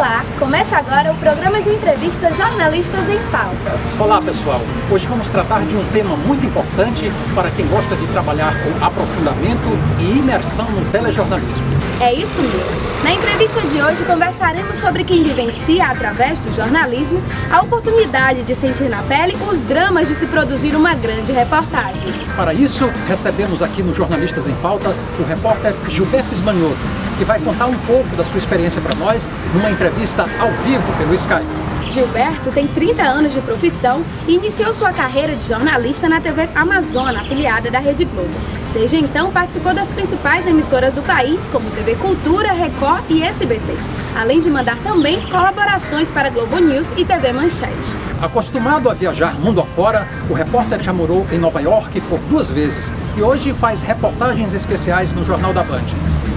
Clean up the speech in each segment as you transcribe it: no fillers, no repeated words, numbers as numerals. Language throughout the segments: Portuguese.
Olá, começa agora o programa de entrevistas Jornalistas em Pauta. Olá pessoal, hoje vamos tratar de um tema muito importante para quem gosta de trabalhar com aprofundamento e imersão no telejornalismo. É isso mesmo. Na entrevista de hoje conversaremos sobre quem vivencia através do jornalismo a oportunidade de sentir na pele os dramas de se produzir uma grande reportagem. Para isso, recebemos aqui no Jornalistas em Pauta o repórter Gilberto Smanioto, que vai contar um pouco da sua experiência para nós numa entrevista ao vivo pelo Skype. Gilberto tem 30 anos de profissão e iniciou sua carreira de jornalista na TV Amazônia, afiliada da Rede Globo. Desde então, participou das principais emissoras do país, como TV Cultura, Record e SBT, além de mandar também colaborações para Globo News e TV Manchete. Acostumado a viajar mundo afora, o repórter já morou em Nova York por 2 vezes e hoje faz reportagens especiais no Jornal da Band.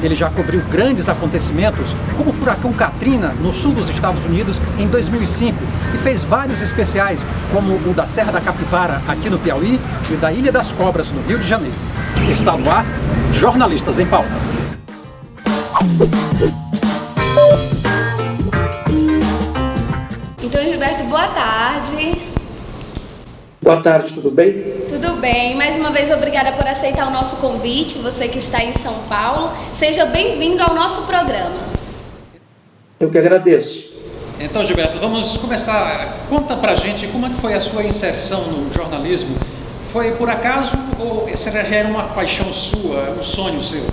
Ele já cobriu grandes acontecimentos, como o furacão Katrina, no sul dos Estados Unidos, em 2005, e fez vários especiais, como o da Serra da Capivara, aqui no Piauí, e da Ilha das Cobras, no Rio de Janeiro. Está no ar, Jornalistas em Pauta. Então, Gilberto, boa tarde. Boa tarde, tudo bem? Tudo bem, mais uma vez obrigada por aceitar o nosso convite, você que está em São Paulo. Seja bem-vindo ao nosso programa. Eu que agradeço. Então, Gilberto, vamos começar. Conta pra gente como é que foi a sua inserção no jornalismo. Foi por acaso ou essa já era uma paixão sua, um sonho seu?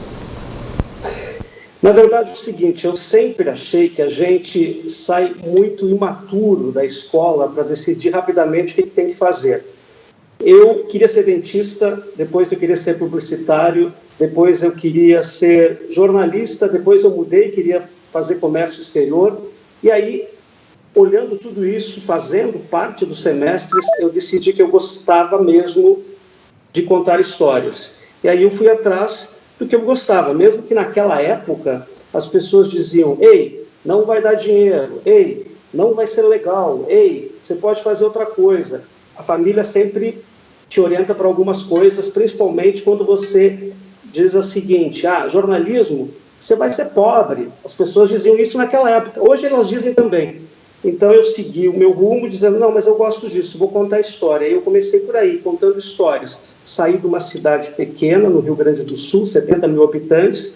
Na verdade é o seguinte, eu sempre achei que a gente sai muito imaturo da escola para decidir rapidamente o que tem que fazer. Eu queria ser dentista, depois eu queria ser publicitário, depois eu queria ser jornalista, depois eu mudei, queria fazer comércio exterior. E aí, olhando tudo isso, fazendo parte dos semestres, eu decidi que eu gostava mesmo de contar histórias. E aí eu fui atrás do que eu gostava, mesmo que naquela época as pessoas diziam: ei, não vai dar dinheiro, ei, não vai ser legal, ei, você pode fazer outra coisa. A família sempre te orienta para algumas coisas, principalmente quando você diz o seguinte: jornalismo, você vai ser pobre. As pessoas diziam isso naquela época, hoje elas dizem também. Então eu segui o meu rumo dizendo: não, mas eu gosto disso, vou contar história. E eu comecei por aí, contando histórias. Saí de uma cidade pequena, no Rio Grande do Sul, 70 mil habitantes,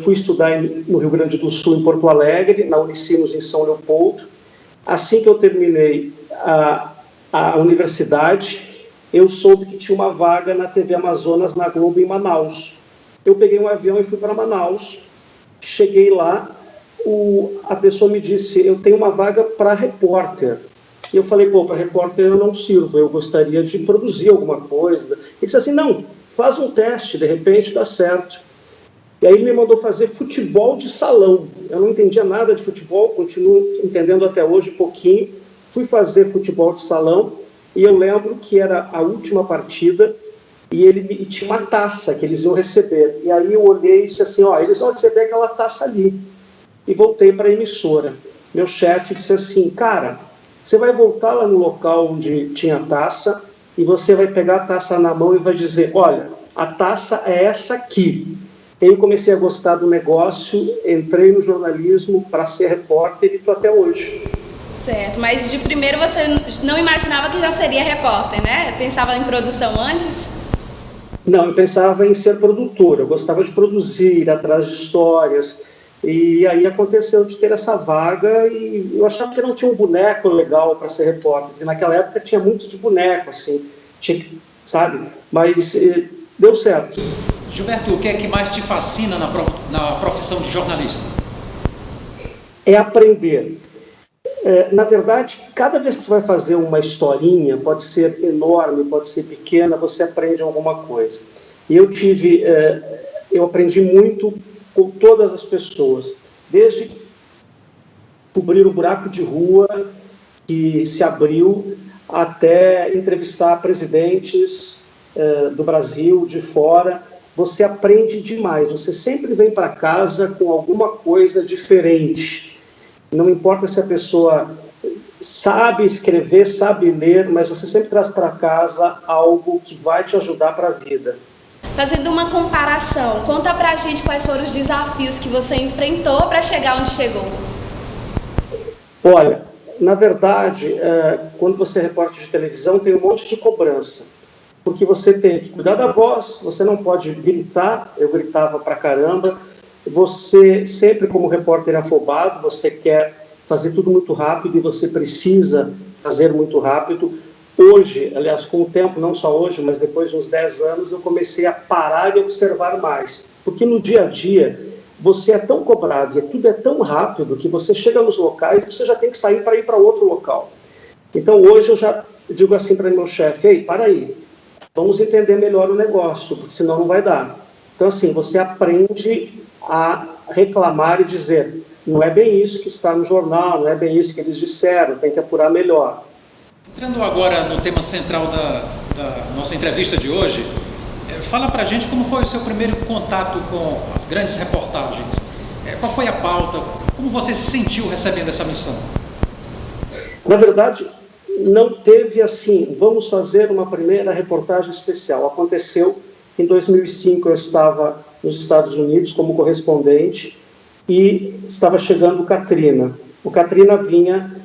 fui estudar no Rio Grande do Sul, em Porto Alegre, na Unicinos, em São Leopoldo. Assim que eu terminei a universidade, eu soube que tinha uma vaga na TV Amazonas, na Globo, em Manaus. Eu peguei um avião e fui para Manaus. Cheguei lá, a pessoa me disse: eu tenho uma vaga para repórter. E eu falei: para repórter eu não sirvo, eu gostaria de produzir alguma coisa. Ele disse assim: não, faz um teste, de repente dá certo. E aí ele me mandou fazer futebol de salão. Eu não entendia nada de futebol, continuo entendendo até hoje pouquinho. Fui fazer futebol de salão e eu lembro que era a última partida e tinha uma taça que eles iam receber. E aí eu olhei e disse assim: eles vão receber aquela taça ali. E voltei para a emissora. Meu chefe disse assim: cara, você vai voltar lá no local onde tinha a taça e você vai pegar a taça na mão e vai dizer: olha, a taça é essa aqui. Eu comecei a gostar do negócio, entrei no jornalismo para ser repórter e estou até hoje. Certo, mas de primeiro você não imaginava que já seria repórter, né? Pensava em produção antes? Não, eu pensava em ser produtor, eu gostava de produzir, ir atrás de histórias. E aí aconteceu de ter essa vaga e eu achava que não tinha um boneco legal para ser repórter, porque naquela época tinha muito de boneco, assim, tinha, sabe? Mas deu certo. Gilberto, o que é que mais te fascina na profissão de jornalista? É aprender. Na verdade, cada vez que tu vai fazer uma historinha, pode ser enorme, pode ser pequena, você aprende alguma coisa. E eu aprendi muito com todas as pessoas, desde cobrir o buraco de rua que se abriu, até entrevistar presidentes do Brasil, de fora. Você aprende demais, você sempre vem para casa com alguma coisa diferente. Não importa se a pessoa sabe escrever, sabe ler, mas você sempre traz para casa algo que vai te ajudar para a vida. Fazendo uma comparação, conta pra gente quais foram os desafios que você enfrentou para chegar onde chegou. Olha, na verdade, quando você é repórter de televisão, tem um monte de cobrança, porque você tem que cuidar da voz, você não pode gritar, eu gritava pra caramba, você sempre como repórter afobado, você quer fazer tudo muito rápido e você precisa fazer muito rápido. Hoje, aliás, com o tempo, não só hoje, mas depois de uns 10 anos, eu comecei a parar e observar mais, porque no dia a dia você é tão cobrado e tudo é tão rápido que você chega nos locais e você já tem que sair para ir para outro local. Então hoje eu já digo assim para meu chefe, ei, para aí, vamos entender melhor o negócio, porque senão não vai dar. Então assim, você aprende a reclamar e dizer, não é bem isso que está no jornal, não é bem isso que eles disseram, tem que apurar melhor. Entrando agora no tema central da nossa entrevista de hoje, fala pra gente como foi o seu primeiro contato com as grandes reportagens. Qual foi a pauta? Como você se sentiu recebendo essa missão? Na verdade, não teve assim, vamos fazer uma primeira reportagem especial. Aconteceu que em 2005 eu estava nos Estados Unidos como correspondente e estava chegando o Katrina. O Katrina vinha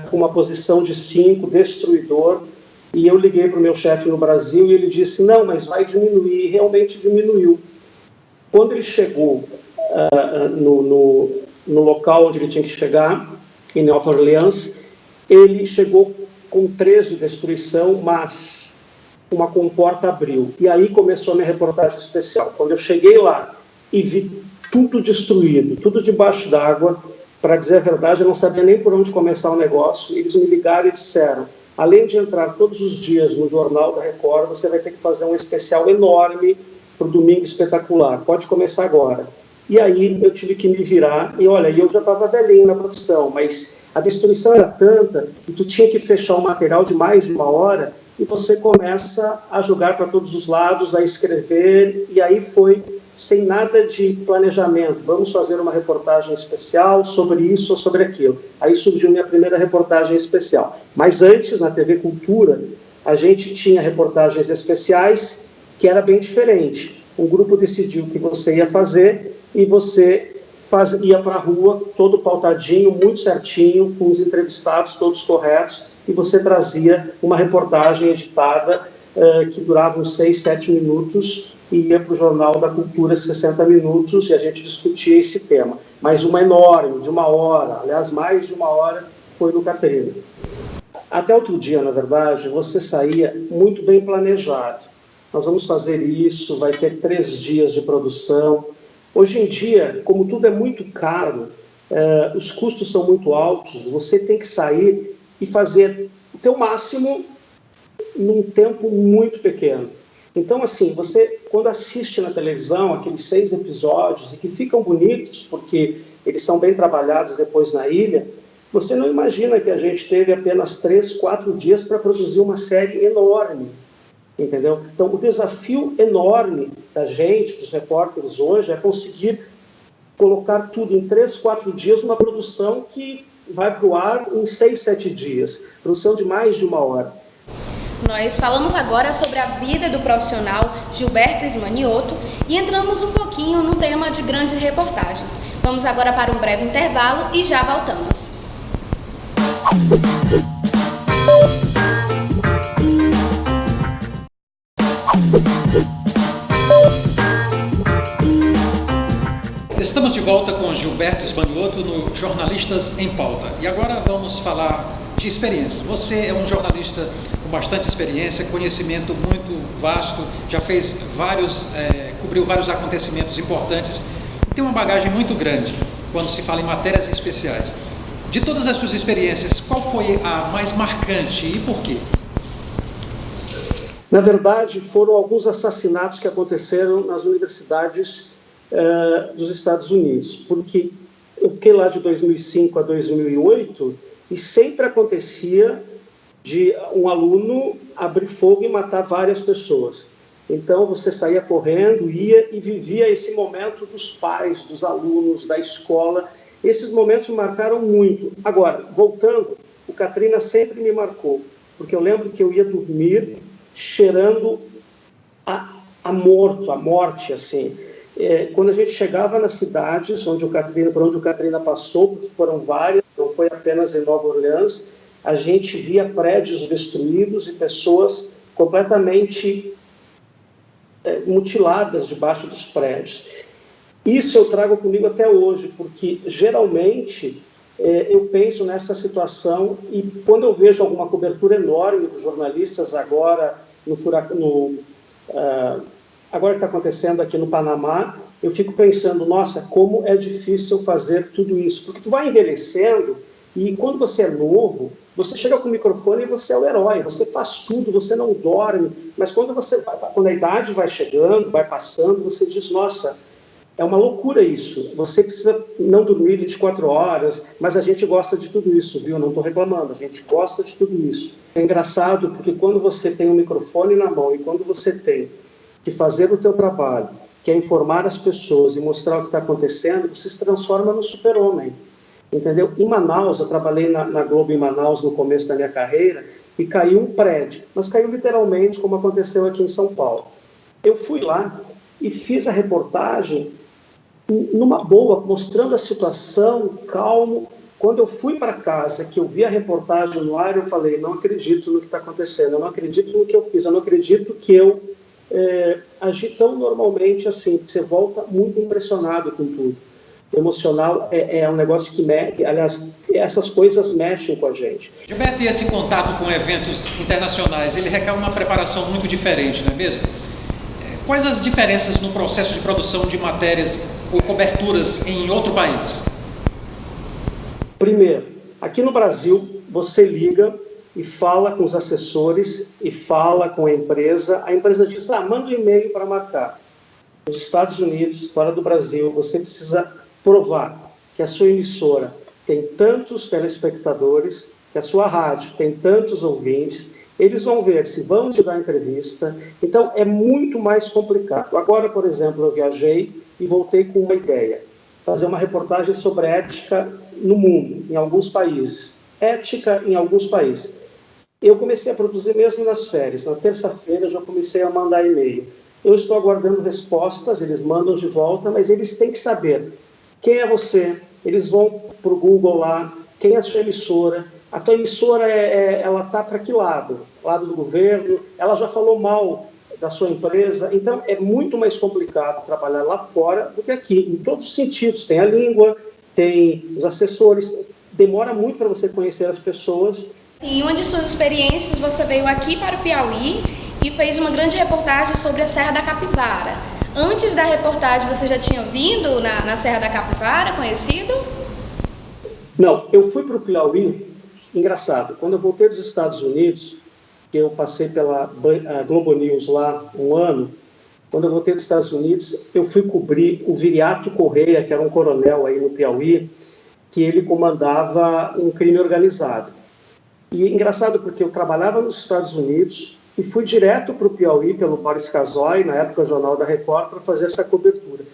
com uma posição de 5, destruidor, e eu liguei para o meu chefe no Brasil e ele disse, não, mas vai diminuir, e realmente diminuiu. Quando ele chegou no local onde ele tinha que chegar, em Nova Orleans, ele chegou com 3 de destruição, mas uma comporta abriu. E aí começou a minha reportagem especial. Quando eu cheguei lá e vi tudo destruído, tudo debaixo d'água, para dizer a verdade, eu não sabia nem por onde começar o negócio, eles me ligaram e disseram, além de entrar todos os dias no Jornal da Record, você vai ter que fazer um especial enorme para o Domingo Espetacular, pode começar agora. E aí eu tive que me virar, e olha, eu já estava velhinho na profissão, mas a destruição era tanta que tu tinha que fechar um material de mais de 1 hora e você começa a jogar para todos os lados, a escrever, e aí foi sem nada de planejamento, vamos fazer uma reportagem especial sobre isso ou sobre aquilo. Aí surgiu minha primeira reportagem especial. Mas antes, na TV Cultura, a gente tinha reportagens especiais que era bem diferente. Um grupo decidiu o que você ia fazer e você ia para a rua, todo pautadinho, muito certinho, com os entrevistados todos corretos, e você trazia uma reportagem editada que durava uns 6, 7 minutos, e ia para o Jornal da Cultura 60 minutos e a gente discutia esse tema. Mas uma enorme, de 1 hora, aliás, mais de 1 hora, foi no Katrina. Até outro dia, na verdade, você saía muito bem planejado. Nós vamos fazer isso, vai ter 3 dias de produção. Hoje em dia, como tudo é muito caro, os custos são muito altos, você tem que sair e fazer o teu máximo num tempo muito pequeno. Então, assim, você, quando assiste na televisão aqueles 6 episódios, e que ficam bonitos, porque eles são bem trabalhados depois na ilha, você não imagina que a gente teve apenas 3, 4 dias para produzir uma série enorme, entendeu? Então, o desafio enorme da gente, dos repórteres hoje, é conseguir colocar tudo em 3, 4 dias, uma produção que vai para o ar em 6, 7 dias, produção de mais de 1 hora. Nós falamos agora sobre a vida do profissional Gilberto Smanioto e entramos um pouquinho no tema de grande reportagem. Vamos agora para um breve intervalo e já voltamos. Estamos de volta com Gilberto Smanioto no Jornalistas em Pauta. E agora vamos falar de experiência. Você é um jornalista com bastante experiência, conhecimento muito vasto, já fez cobriu vários acontecimentos importantes, tem uma bagagem muito grande quando se fala em matérias especiais. De todas as suas experiências, qual foi a mais marcante e por quê? Na verdade, foram alguns assassinatos que aconteceram nas universidades dos Estados Unidos, porque eu fiquei lá de 2005 a 2008 e sempre acontecia de um aluno abrir fogo e matar várias pessoas. Então você saía correndo, ia e vivia esse momento dos pais, dos alunos, da escola. Esses momentos me marcaram muito. Agora, voltando, o Katrina sempre me marcou, porque eu lembro que eu ia dormir cheirando a morte, assim. Quando a gente chegava nas cidades por onde o Katrina passou, porque foram várias, não foi apenas em Nova Orleans, a gente via prédios destruídos e pessoas completamente mutiladas debaixo dos prédios. Isso eu trago comigo até hoje, porque geralmente eu penso nessa situação e quando eu vejo alguma cobertura enorme dos jornalistas agora agora que está acontecendo aqui no Panamá, eu fico pensando, nossa, como é difícil fazer tudo isso, porque tu vai envelhecendo e quando você é novo, você chega com o microfone e você é o herói, você faz tudo, você não dorme, mas quando a idade vai chegando, vai passando, você diz, nossa, é uma loucura isso, você precisa não dormir 24 horas, mas a gente gosta de tudo isso, viu? Não estou reclamando, a gente gosta de tudo isso. É engraçado porque quando você tem um microfone na mão e quando você tem que fazer o teu trabalho, que é informar as pessoas e mostrar o que está acontecendo, você se transforma no super-homem. Entendeu? Em Manaus, eu trabalhei na Globo em Manaus no começo da minha carreira e caiu um prédio, mas caiu literalmente como aconteceu aqui em São Paulo. Eu fui lá e fiz a reportagem numa boa, mostrando a situação, calmo. Quando eu fui para casa, que eu vi a reportagem no ar, eu falei, não acredito no que está acontecendo, eu não acredito no que eu fiz, eu não acredito que eu agi tão normalmente assim, porque você volta muito impressionado com tudo. O emocional é um negócio que mexe, aliás, essas coisas mexem com a gente. Gilberto, e esse contato com eventos internacionais, ele requer uma preparação muito diferente, não é mesmo? Quais as diferenças no processo de produção de matérias ou coberturas em outro país? Primeiro, aqui no Brasil, você liga e fala com os assessores e fala com a empresa diz, manda um e-mail para marcar. Nos Estados Unidos, fora do Brasil, você precisa provar que a sua emissora tem tantos telespectadores, que a sua rádio tem tantos ouvintes, eles vão ver se vão te dar entrevista, então é muito mais complicado. Agora, por exemplo, eu viajei e voltei com uma ideia, fazer uma reportagem sobre ética no mundo, em alguns países. Ética em alguns países. Eu comecei a produzir mesmo nas férias, na terça-feira eu já comecei a mandar e-mail. Eu estou aguardando respostas, eles mandam de volta, mas eles têm que saber quem é você, eles vão para o Google lá, quem é a sua emissora, a tua emissora ela está para que lado? Lado do governo, ela já falou mal da sua empresa, então é muito mais complicado trabalhar lá fora do que aqui, em todos os sentidos, tem a língua, tem os assessores, demora muito para você conhecer as pessoas. Em uma de suas experiências, você veio aqui para o Piauí e fez uma grande reportagem sobre a Serra da Capivara. Antes da reportagem, você já tinha vindo na Serra da Capivara, conhecido? Não, eu fui para o Piauí, engraçado, quando eu voltei dos Estados Unidos, que eu passei pela Globo News lá um ano, quando eu voltei dos Estados Unidos, eu fui cobrir o Viriato Correia, que era um coronel aí no Piauí, que ele comandava um crime organizado. E engraçado porque eu trabalhava nos Estados Unidos e fui direto para o Piauí pelo Boris Casoy, na época o Jornal da Record, para fazer essa cobertura.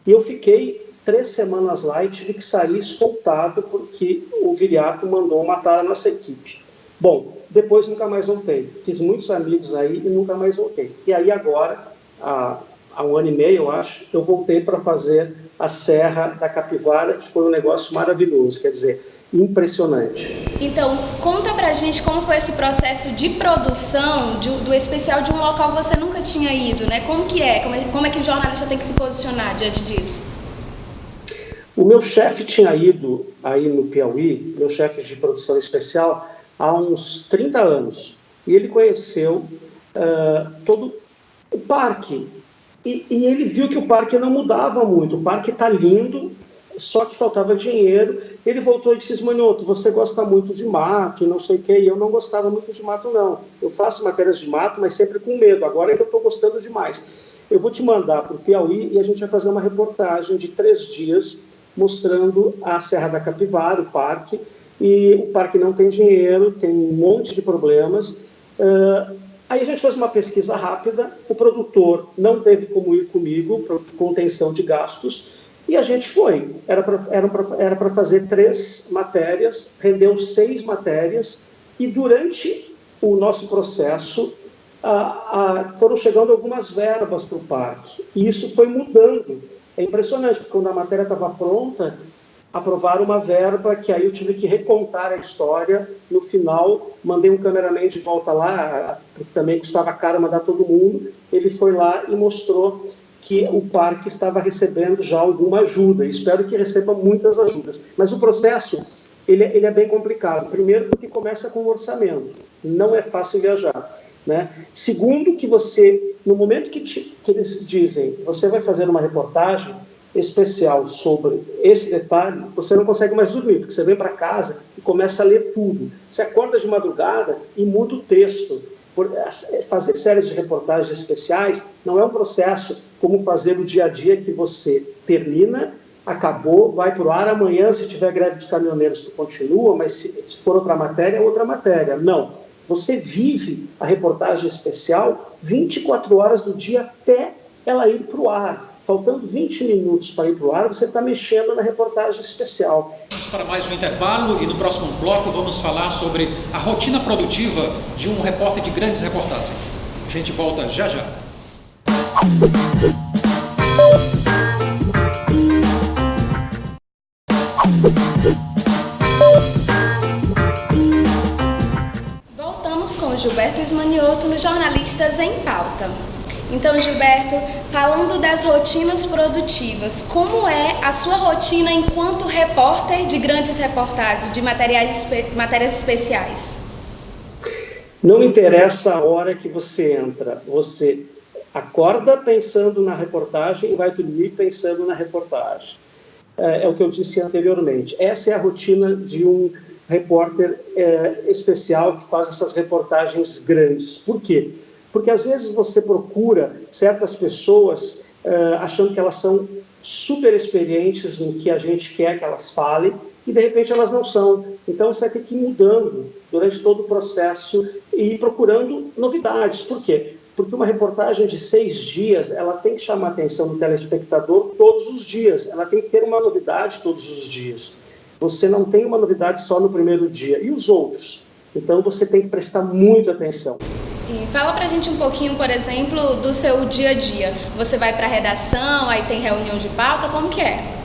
E eu fiquei 3 semanas lá e tive que sair escoltado porque o Viriato mandou matar a nossa equipe. Bom, depois nunca mais voltei. Fiz muitos amigos aí e nunca mais voltei. E aí agora, há 1 ano e meio, eu acho, eu voltei para fazer a Serra da Capivara, que foi um negócio maravilhoso, quer dizer, impressionante. Então, conta pra gente como foi esse processo de produção do especial de um local que você nunca tinha ido, né? Como é que o jornalista tem que se posicionar diante disso? O meu chefe tinha ido aí no Piauí, meu chefe de produção especial, há uns 30 anos, e ele conheceu todo o parque. E ele viu que o parque não mudava muito, o parque está lindo, só que faltava dinheiro. Ele voltou e disse, Manhoto, você gosta muito de mato e não sei o quê, e eu não gostava muito de mato não. Eu faço matérias de mato, mas sempre com medo, agora é que eu estou gostando demais. Eu vou te mandar para o Piauí e a gente vai fazer uma reportagem de 3 dias mostrando a Serra da Capivara, o parque, e o parque não tem dinheiro, tem um monte de problemas. Aí a gente fez uma pesquisa rápida, o produtor não teve como ir comigo, por contenção de gastos, e a gente foi. Era para fazer 3 matérias, rendeu 6 matérias, e durante o nosso processo foram chegando algumas verbas para o parque, e isso foi mudando. É impressionante, porque quando a matéria estava pronta, aprovaram uma verba que aí eu tive que recontar a história. No final, mandei um cameraman de volta lá, porque também custava caro mandar todo mundo. Ele foi lá e mostrou que o parque estava recebendo já alguma ajuda. Espero que receba muitas ajudas. Mas o processo, ele é bem complicado. Primeiro, porque começa com o orçamento. Não é fácil viajar, né? Segundo, que você, no momento que eles dizem, você vai fazer uma reportagem especial sobre esse detalhe, você não consegue mais dormir, porque você vem para casa e começa a ler tudo. Você acorda de madrugada e muda o texto. Fazer séries de reportagens especiais não é um processo como fazer o dia a dia, que você termina, acabou, vai para o ar, amanhã, se tiver greve dos caminhoneiros, tu continua, mas se for outra matéria, é outra matéria. Não. Você vive a reportagem especial 24 horas do dia até ela ir para o ar. Faltando 20 minutos para ir para o ar, você está mexendo na reportagem especial. Vamos para mais um intervalo e no próximo bloco vamos falar sobre a rotina produtiva de um repórter de grandes reportagens. A gente volta já já. Voltamos com Gilberto Ismanioto no Jornalistas em Pauta. Então, Gilberto, falando das rotinas produtivas, como é a sua rotina enquanto repórter de grandes reportagens, de matérias especiais? Não interessa a hora que você entra, você acorda pensando na reportagem e vai dormir pensando na reportagem. É o que eu disse anteriormente. Essa é a rotina de um repórter especial que faz essas reportagens grandes. Por quê? Porque às vezes você procura certas pessoas achando que elas são super experientes no que a gente quer que elas falem e de repente elas não são. Então você vai ter que ir mudando durante todo o processo e procurando novidades. Por quê? Porque uma reportagem de 6 dias, ela tem que chamar a atenção do telespectador todos os dias. Ela tem que ter uma novidade todos os dias. Você não tem uma novidade só no primeiro dia. E os outros? Então você tem que prestar muita atenção. E fala pra gente um pouquinho, por exemplo, do seu dia a dia. Você vai pra redação, aí tem reunião de pauta, como que é?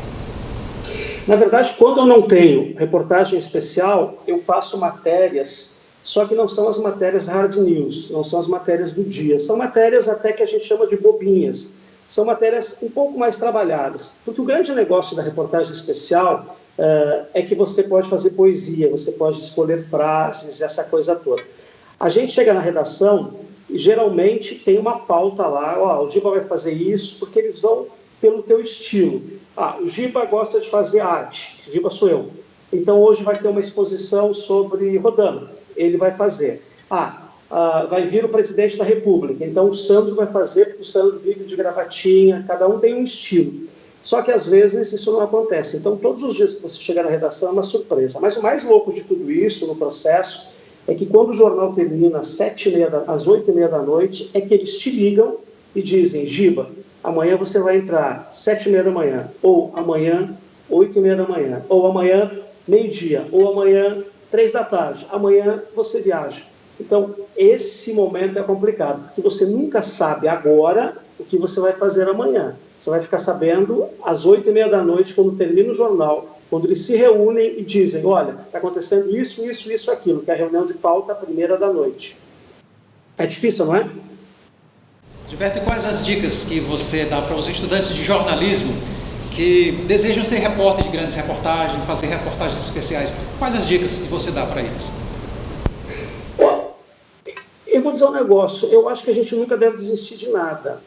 Na verdade, quando eu não tenho reportagem especial, eu faço matérias, só que não são as matérias hard news, não são as matérias do dia. São matérias até que a gente chama de bobinhas. São matérias um pouco mais trabalhadas. Porque o grande negócio da reportagem especial é que você pode fazer poesia, você pode escolher frases, essa coisa toda. A gente chega na redação e geralmente tem uma pauta lá, o Giba vai fazer isso, porque eles vão pelo teu estilo. O Giba gosta de fazer arte, o Giba sou eu. Então hoje vai ter uma exposição sobre Rodano, ele vai fazer. Vai vir o presidente da República, então o Sandro vai fazer, porque o Sandro vive de gravatinha, cada um tem um estilo. Só que às vezes isso não acontece. Então todos os dias que você chegar na redação é uma surpresa. Mas o mais louco de tudo isso, no processo, é que quando o jornal termina às 8h30 da noite, é que eles te ligam e dizem: Giba, amanhã você vai entrar 7h30 da manhã, ou amanhã 8h30 da manhã, ou amanhã meio-dia, ou amanhã 3 da tarde, amanhã você viaja. Então, esse momento é complicado, porque você nunca sabe agora o que você vai fazer amanhã. Você vai ficar sabendo às 8h30 da noite, quando termina o jornal, quando eles se reúnem e dizem: olha, está acontecendo isso, isso, isso, aquilo, que é a reunião de pauta, a primeira da noite. É difícil, não é? Gilberto, e quais as dicas que você dá para os estudantes de jornalismo que desejam ser repórter de grandes reportagens, fazer reportagens especiais? Quais as dicas que você dá para eles? Eu vou dizer um negócio, eu acho que a gente nunca deve desistir de nada.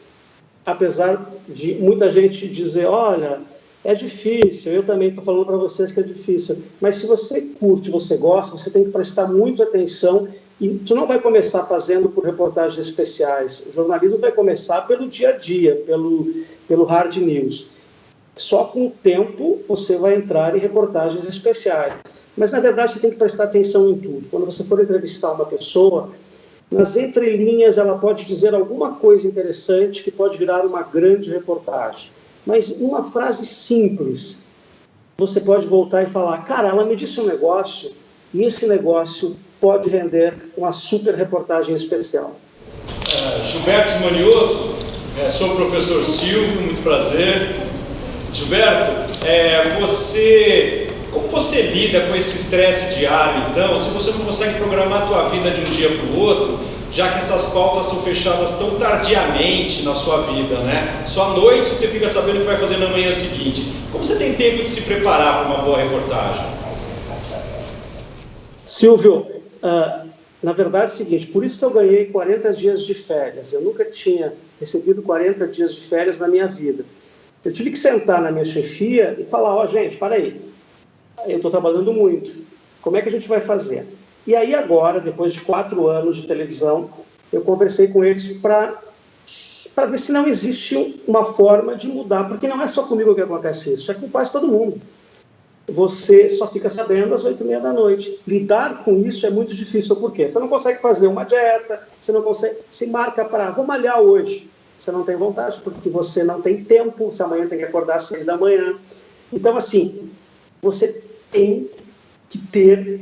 Apesar de muita gente dizer: olha, é difícil, eu também estou falando para vocês que é difícil. Mas se você curte, você gosta, você tem que prestar muita atenção. E tu não vai começar fazendo por reportagens especiais. O jornalismo vai começar pelo dia a dia, pelo hard news. Só com o tempo você vai entrar em reportagens especiais. Mas, na verdade, você tem que prestar atenção em tudo. Quando você for entrevistar uma pessoa, nas entrelinhas ela pode dizer alguma coisa interessante que pode virar uma grande reportagem. Mas uma frase simples, você pode voltar e falar: cara, ela me disse um negócio, e esse negócio pode render uma super reportagem especial. Gilberto Ismanioto, sou o professor Silvio, muito prazer. Gilberto, Como você lida com esse estresse diário, então, se você não consegue programar a tua vida de um dia para o outro, já que essas pautas são fechadas tão tardiamente na sua vida, né? Só à noite você fica sabendo o que vai fazer na manhã seguinte. Como você tem tempo de se preparar para uma boa reportagem? Silvio, na verdade é o seguinte, por isso que eu ganhei 40 dias de férias. Eu nunca tinha recebido 40 dias de férias na minha vida. Eu tive que sentar na minha chefia e falar, gente, para aí, eu estou trabalhando muito, como é que a gente vai fazer? E aí agora, depois de 4 anos de televisão, eu conversei com eles para ver se não existe uma forma de mudar, porque não é só comigo que acontece isso, é com quase todo mundo. Você só fica sabendo às 8h30 da noite. Lidar com isso é muito difícil, por quê? Você não consegue fazer uma dieta, você não consegue, se marca para, vou malhar hoje, você não tem vontade, porque você não tem tempo, se amanhã tem que acordar às 6 da manhã. Então, assim, você tem que ter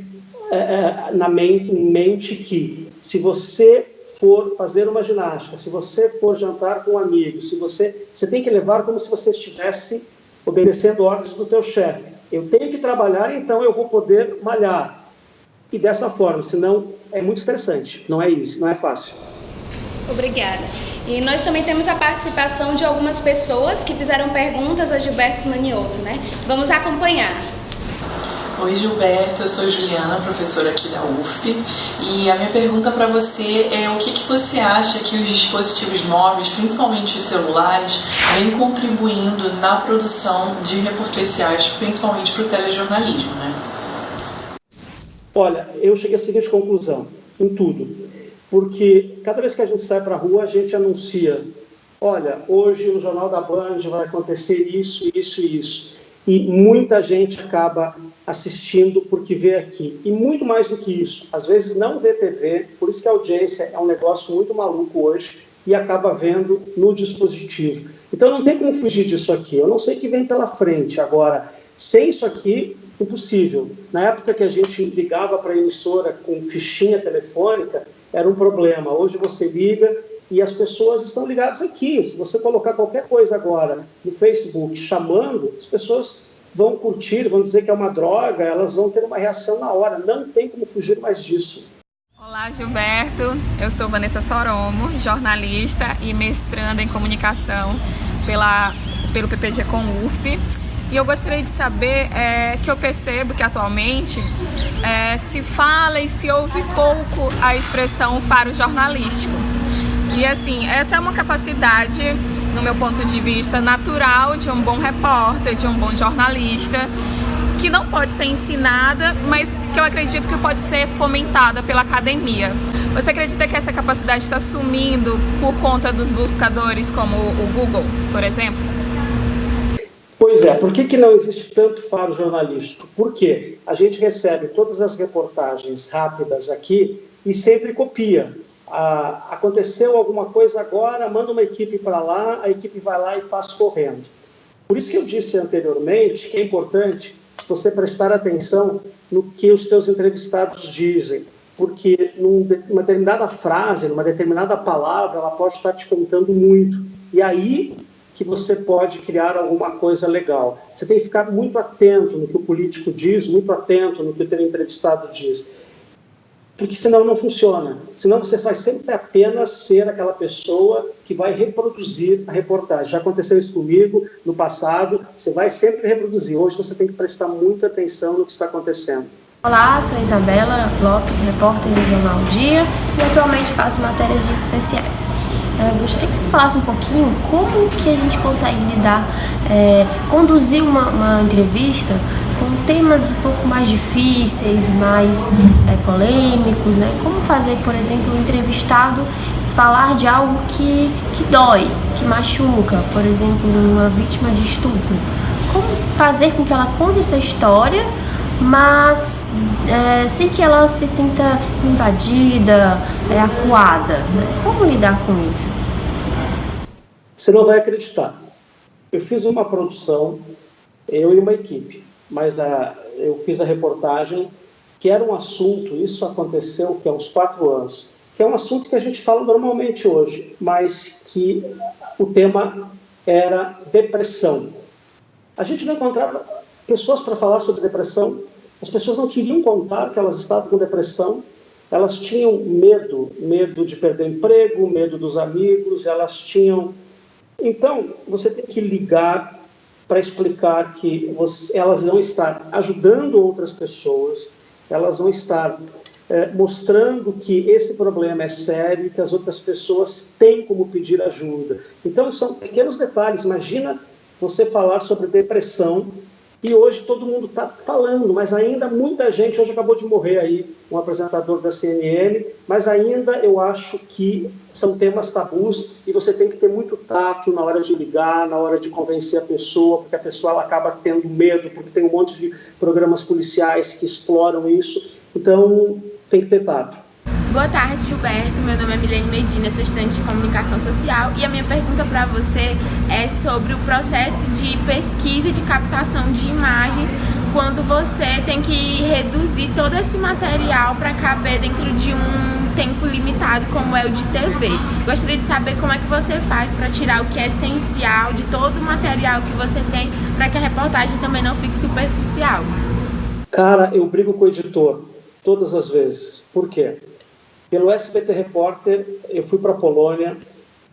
em mente que se você for fazer uma ginástica, se você for jantar com um amigo, você tem que levar como se você estivesse obedecendo ordens do teu chefe. Eu tenho que trabalhar, então eu vou poder malhar. E dessa forma, senão é muito estressante, não é isso, não é fácil. Obrigada. E nós também temos a participação de algumas pessoas que fizeram perguntas a Gilberto Manioto, né? Vamos acompanhar. Oi Gilberto, eu sou Juliana, professora aqui da UFP, e a minha pergunta para você é o que você acha que os dispositivos móveis, principalmente os celulares, vêm contribuindo na produção de reportagens, principalmente para o telejornalismo, né? Olha, eu cheguei à seguinte conclusão, em tudo, porque cada vez que a gente sai para a rua, a gente anuncia, olha, hoje no Jornal da Band vai acontecer isso, isso e isso. E muita gente acaba assistindo porque vê aqui. E muito mais do que isso, às vezes não vê TV, por isso que a audiência é um negócio muito maluco hoje e acaba vendo no dispositivo. Então não tem como fugir disso aqui. Eu não sei o que vem pela frente. Agora, sem isso aqui, impossível. Na época que a gente ligava para a emissora com fichinha telefônica, era um problema. Hoje você liga e as pessoas estão ligadas aqui. Se você colocar qualquer coisa agora no Facebook chamando, as pessoas vão curtir, vão dizer que é uma droga, elas vão ter uma reação na hora. Não tem como fugir mais disso. Olá, Gilberto. Eu sou Vanessa Soromo, jornalista e mestranda em comunicação pelo PPG com UFP. E eu gostaria de saber que eu percebo que atualmente se fala e se ouve pouco a expressão faro jornalístico. E assim, essa é uma capacidade, no meu ponto de vista, natural de um bom repórter, de um bom jornalista, que não pode ser ensinada, mas que eu acredito que pode ser fomentada pela academia. Você acredita que essa capacidade está sumindo por conta dos buscadores como o Google, por exemplo? Pois é, por que não existe tanto faro jornalístico? Porque a gente recebe todas as reportagens rápidas aqui e sempre copia. Aconteceu alguma coisa agora, manda uma equipe para lá, a equipe vai lá e faz correndo. Por isso que eu disse anteriormente que é importante você prestar atenção no que os teus entrevistados dizem, porque numa determinada frase, numa determinada palavra, ela pode estar te contando muito. E aí que você pode criar alguma coisa legal. Você tem que ficar muito atento no que o político diz, muito atento no que o teu entrevistado diz. Porque senão não funciona. Senão você vai sempre apenas ser aquela pessoa que vai reproduzir a reportagem. Já aconteceu isso comigo no passado, você vai sempre reproduzir. Hoje você tem que prestar muita atenção no que está acontecendo. Olá, sou Isabela Lopes, repórter do Jornal Dia e atualmente faço matérias de especiais. Eu gostaria que você falasse um pouquinho como que a gente consegue conduzir uma entrevista com temas um pouco mais difíceis, mais polêmicos, né? Como fazer, por exemplo, um entrevistado falar de algo que dói, que machuca, por exemplo, uma vítima de estupro. Como fazer com que ela conte essa história, mas sem que ela se sinta invadida, acuada, né? Como lidar com isso? Você não vai acreditar. Eu fiz uma produção, eu e uma equipe, mas eu fiz a reportagem, que era um assunto, isso aconteceu há uns 4 anos, que é um assunto que a gente fala normalmente hoje, mas que o tema era depressão. A gente não encontrava pessoas para falar sobre depressão. As pessoas não queriam contar que elas estavam com depressão. Elas tinham medo de perder o emprego, medo dos amigos, elas tinham... Então, você tem que ligar para explicar que elas vão estar ajudando outras pessoas, elas vão estar mostrando que esse problema é sério, que as outras pessoas têm como pedir ajuda. Então, são pequenos detalhes. Imagina você falar sobre depressão, e hoje todo mundo está falando, mas ainda muita gente, hoje acabou de morrer aí um apresentador da CNN, mas ainda eu acho que são temas tabus e você tem que ter muito tato na hora de ligar, na hora de convencer a pessoa, porque a pessoa ela acaba tendo medo, porque tem um monte de programas policiais que exploram isso, então tem que ter tato. Boa tarde, Gilberto. Meu nome é Milene Medina, sou estudante de comunicação social e a minha pergunta para você é sobre o processo de pesquisa e de captação de imagens quando você tem que reduzir todo esse material para caber dentro de um tempo limitado como é o de TV. Gostaria de saber como é que você faz para tirar o que é essencial de todo o material que você tem para que a reportagem também não fique superficial. Cara, eu brigo com o editor todas as vezes. Por quê? Pelo SBT Repórter, eu fui para a Polônia,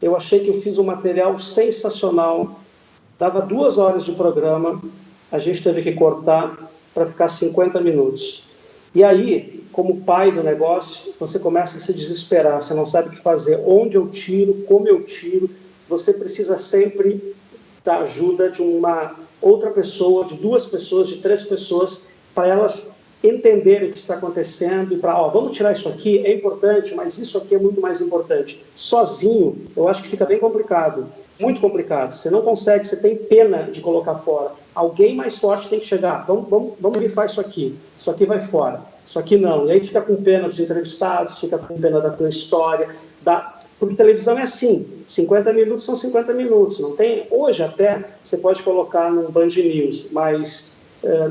eu achei que eu fiz um material sensacional, dava 2 horas de programa, a gente teve que cortar para ficar 50 minutos. E aí, como pai do negócio, você começa a se desesperar, você não sabe o que fazer, onde eu tiro, como eu tiro, você precisa sempre da ajuda de uma outra pessoa, de 2 pessoas, de 3 pessoas, para elas entender o que está acontecendo e para, vamos tirar isso aqui, é importante, mas isso aqui é muito mais importante. Sozinho, eu acho que fica bem complicado, muito complicado. Você não consegue, você tem pena de colocar fora. Alguém mais forte tem que chegar, vamos grifar isso aqui vai fora, isso aqui não. E aí fica com pena dos entrevistados, fica com pena da tua história, porque televisão é assim, 50 minutos são 50 minutos, não tem? Hoje até você pode colocar no Band News, mas...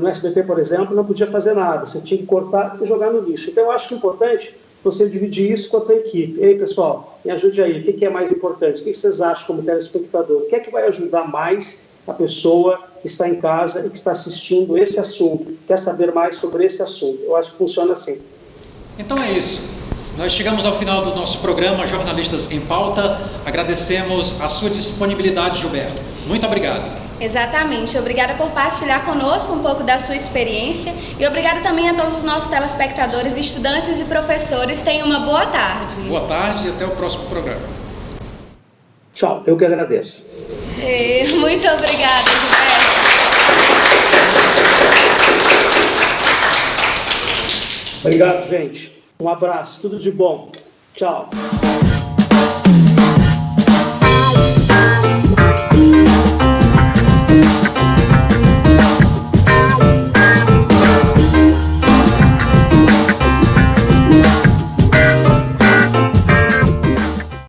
no SBT, por exemplo, não podia fazer nada, você tinha que cortar e jogar no lixo. Então eu acho que é importante você dividir isso com a tua equipe. Ei, pessoal, me ajude aí, o que é mais importante? O que vocês acham como telespectador? O que é que vai ajudar mais a pessoa que está em casa e que está assistindo esse assunto, quer saber mais sobre esse assunto? Eu acho que funciona assim. Então é isso. Nós chegamos ao final do nosso programa Jornalistas em Pauta. Agradecemos a sua disponibilidade, Gilberto. Muito obrigado. Exatamente, obrigada por partilhar conosco um pouco da sua experiência e obrigada também a todos os nossos telespectadores, estudantes e professores. Tenham uma boa tarde. Boa tarde e até o próximo programa. Tchau, eu que agradeço. Muito obrigada, Gilberto. Obrigado, gente. Um abraço, tudo de bom. Tchau.